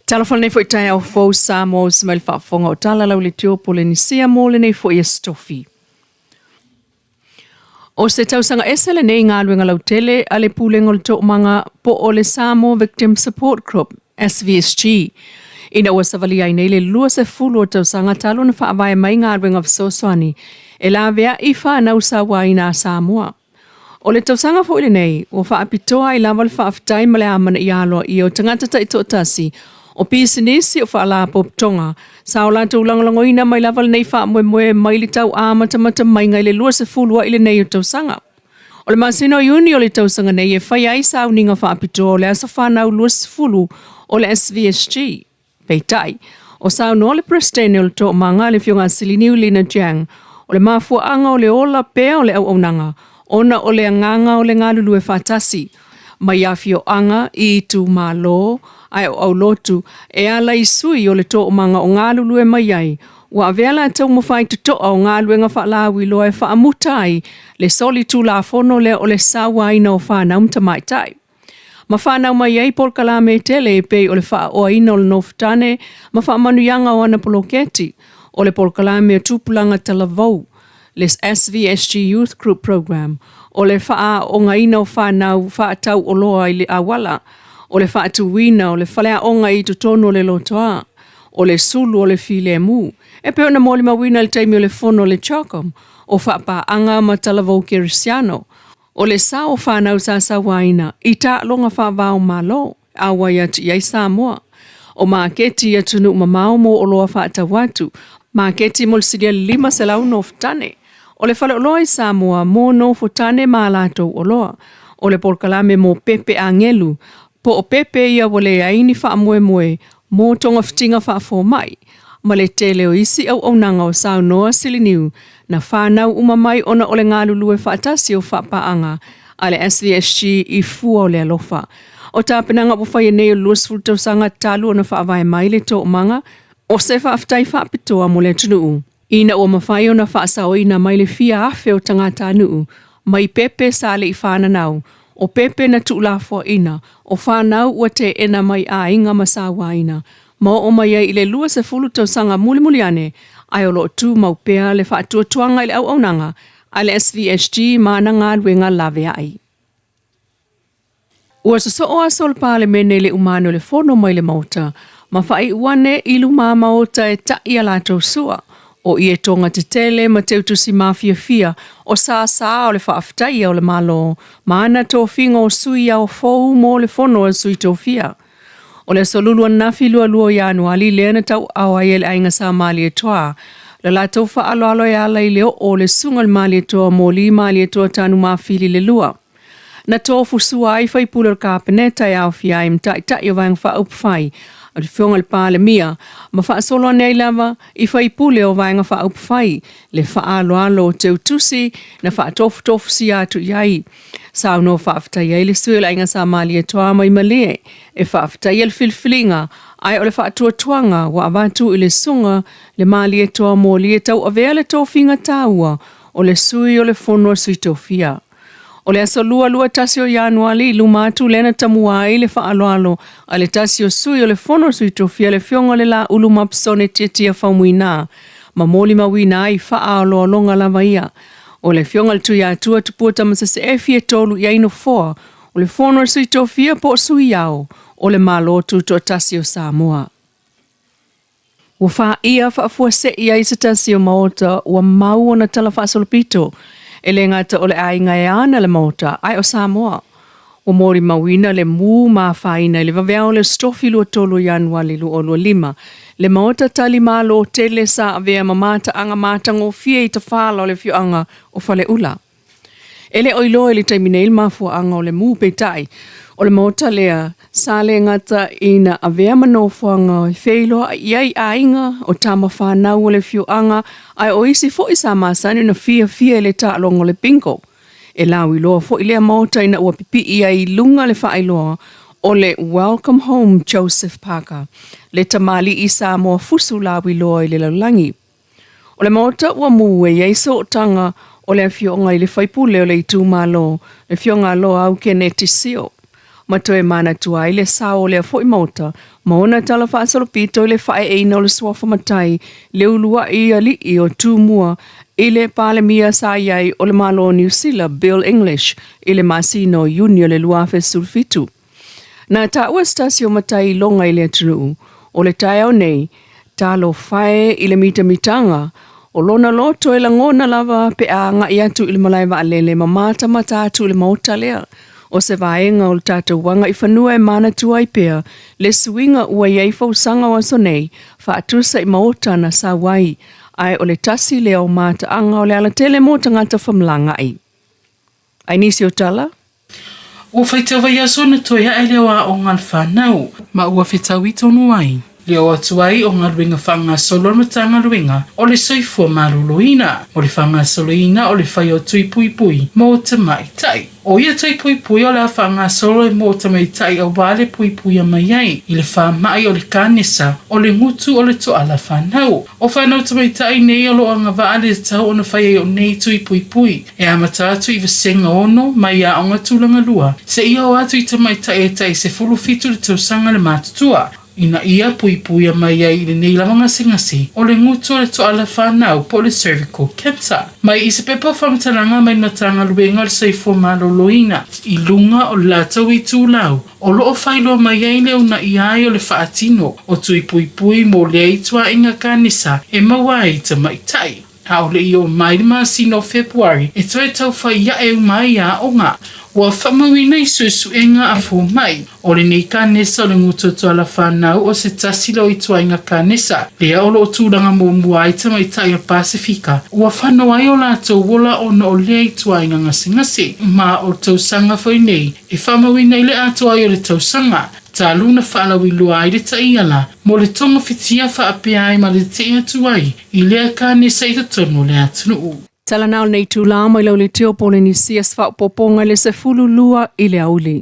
Telefon nei foi tai au FOU Samoan se mai whaafonga o tala lau le tio Polynesia mo le nei foi stofi. O se tausanga esele nei ngā luenga lau tele a le pūlenga le tō manga po o le Samoan Victim Support Group, SVSG. Ina ua savali ai nei le lua se fulu o tausanga talo na whaavai mai ngā luenga Fesoswani e la vea I whanau sa waina Samoa. O le tausanga fo ile nei, o whaapitoa I lava le whaafitai ma le amana I aloa I o tangata ta I tō tasi, o pisinisi o whaala poptonga, sa o lātou langolangoina mai lava le nei whaamue mai li tau āmatamata mai ngai le lua se fulua ile nei o tausanga. O le masino iuni o le tausanga nei e whai ai sa uninga whaapitoa o le asa whanau lua se fulu o le SVSG. Peitai, o sa no le prestene o le tō manga le fionga silini ulina jang, o le mafua anga o le ola pea o le au aunanga, ona o le anganga o le ngalulu e whatasi, mai awhio anga I tu malo, ai o au lotu, e ala I sui o le tō manga o ngalulu e mai ai, wa avela tau mawhai tutoa o ngalu e nga whaalawi loa e whaamutai, le soli tu la fono le o le sawa ina o whanau mtamaitai. Ma whanau mai ai pol kalame tele e pei o le wha o ina o le nofutane, ma wha manuyanga o ana poloketi, o le pol kalame o tupulanga talavou, les SVSG Youth Group Program, o le wha o ngaina o whanau wha tau o loa I le awala, o le wha tuwina o le whalea o ngai tutono o le lotoa, o le sulu o le file mu, e pe ona moli mawina le taimi o le fono o le chokom, o wha pa anga ma talavou kirisiano, o le sa o whanau sa waina, I ta longa wha vau malo, awai atu iai Samoa, o maaketi atunu mamau mo o loa wha tawatu, maaketi mo le sidia 5 se lau nofutane, o le whale o loa I Samoa mo nofutane ma lato o loa, o le polkalame mo pepe angelu, po o pepe ia wale aini wha mue mo tonga fitinga wha fo mai, ma le tele o isi au nanga o sao noa siliniu, na whanau umamai ona o le ngalulu e whaatasi o whapaanga, a le SVSG I fua o le alofa. O tāpenanga po whai nei o luasful tausanga talu ona whaavai mai le tō manga, o se whaaftai whaapitoa mo le tunuu. Ina o mawhai ona whaasao ina mai le fia afe o tangata nuu, mai pepe sa le I whananau, o pepe na tuulafo ina, o whanau ua te ena mai a inga masawa ina, ma o mai ai le lua se fulu tausanga muli ane, ai o lo tu maupea le whaatua tuanga I le au nanga, a le SVSG mana ngā luenga lawe ai. Ua so o asol pāle mene le umano le fono mai le mauta, ma whai uane ilu mama o ta e tai ala tau sua, o I e tonga te tele ma teutusi mafia fia, o sa o le whaaftai o le malo, ma ana tō whinga o sui au FOU mo le fono o sui tō fia. O le solulua nafi lua Januari lena tau awa I le ainga sa mali e toa, le la tau wha alo e ala I leo o le sunga le mali e toa mo li mali e toa tanu mafili le lua. Na tō fusua ai whai pula le kāpeneta e au fia I mtai o vang wha upwhai, o le whionga le pāle mia, ma wha solo nei lava I whai pule o vanga wha upwhai, le wha alo te utusi na wha tofu si atu iai. Sao no whaaftai ai le sui le ainga sa mali e toa mai malie, e whaaftai le filfilinga, ai o le whaatuatuanga wa avatu I le sunga le mali e toa mo li e tau avea le tōwhinga tāua, o le sui o le fono sui tōwhia. O le aso lua tasi o Januari lumatu lena tamua I le whaaloalo a le tasi o sui o le fono sui tōwhia le whionga le la ulumapsone tia whaumuina, ma moli mawina I whaalo longa lava ia. O le whionga le tui atua tupua tamasa se e tolu I aino foa, o le fono sui tōwhia po sui au, o le malo tu to tasi o Samoa. Ua wha ia whaafua se ia I se tasi o maota, ua mau o na tala whaasolopito, e le ngata o le ainga e ana le maota, ai o Samoa. O mori mawina le mu ma whaina, le vavea o le stofi lua tolu Januari lua o lua 5, le maota tali malo tele sa avea mamata anga mata ngō fie I ta whala o le whioanga o whale ula. Ele oilo le taimine il mafua anga o le mu peitai, o le maota lea sa le ngata ina avea manofuanga o wheilo iai ainga o tama whanau o le whioanga ai o isi fo isa masani na fia le ta longo le pinko. E lawi loa fo ilea maota ina ua pipi iai lunga le whaailoa o le Welcome Home Joseph Parker, le tamali I Samoa fusu lawi loa I le laulangi. O le maota ua mu e ieiso o tanga o le whionga I le whaipule o le itu malo, le whionga loa au ke ne tisio. Matoe mana tua i le sao le fo i mauta, maona tala whaasalo pito i le whae e ina o le suafa matai, le ulua i ali i o tūmua, i le pale mia sa iai o le malo New Zealand Bill English, i le masino Union le luafe sulfitu. Na ta ua stasio matai longa i le atunu, o le tai au nei, talo whae i le mitanga, o lona loto e langona lava pe a nga i atu i le malaiva alele mamata mata atu i le mauta lea. O se vaenga o le tātou wanga i whanua e mana tua i pea, le suinga ua iei fausanga wa sonei, whaatusa i mauta na sa wai, ai o le tasi lea o mata anga o le ala tele mo tangata whamlanga ai. Ai nisi o tala? Ua whaitau vai aso na toia e lewa o ngal whanau, ma ua whaitau i tonu ai. Leo atu ai o ngā ruinga whanga solo matanga ruinga o le soifua maruluina, o le whanga soloina o le whai o tui pui pui, mo te mai tai. O ia tui pui pui o le whanga solo e mo te mai tai au wale pui pui a mai ai, i le wha mai o le kānesa, o le ngutu o le toala whanau. O whanau te mai tai nei o lo anga waale tau o na whai o nei tui pui pui, e amata atu i vasenga ono, mai a onga tūlanga lua. Se ia o atu i te mai tai e tai se fulu fitu le tausanga le mātutua. Ina ia pui pui a mai ai le nei lamanga singasi o le ngutu o le toala whanau po le cervical cancer. Mai i se pepa whamataranga mai na tanga luenga le saifua maloloina i lunga o le latau i tūlau. O loo whailo mai ai leo na i ai o le whaatino o tui pui pui mo le aitua inga kanisa e mawai ta maitai. A o le i o mai ma sino February e toi tau whai ia e mai a o ngā. Ua whamawina i suesuenga a fō mai. O le nei kānesa o le ngutu toala whanau o se tasilo i tuainga kānesa. Lea o lo tūranga mō mua i tamai tai a Pasifika. Ua whanau ai o lātou wola o na o lea i tuainga ngasi. Ma o tausanga whai nei. E whamawina i le ato ai o le tausanga. Tā luna whaalawi lua ai le taiala. Mo le tonga fitia whaapea ai ma le te atu ai. I lea kānesa i tatono le atunu. Tala nao nei tūlā mai lau le teo Polynesia swa poponga le se fulu lua i le auli.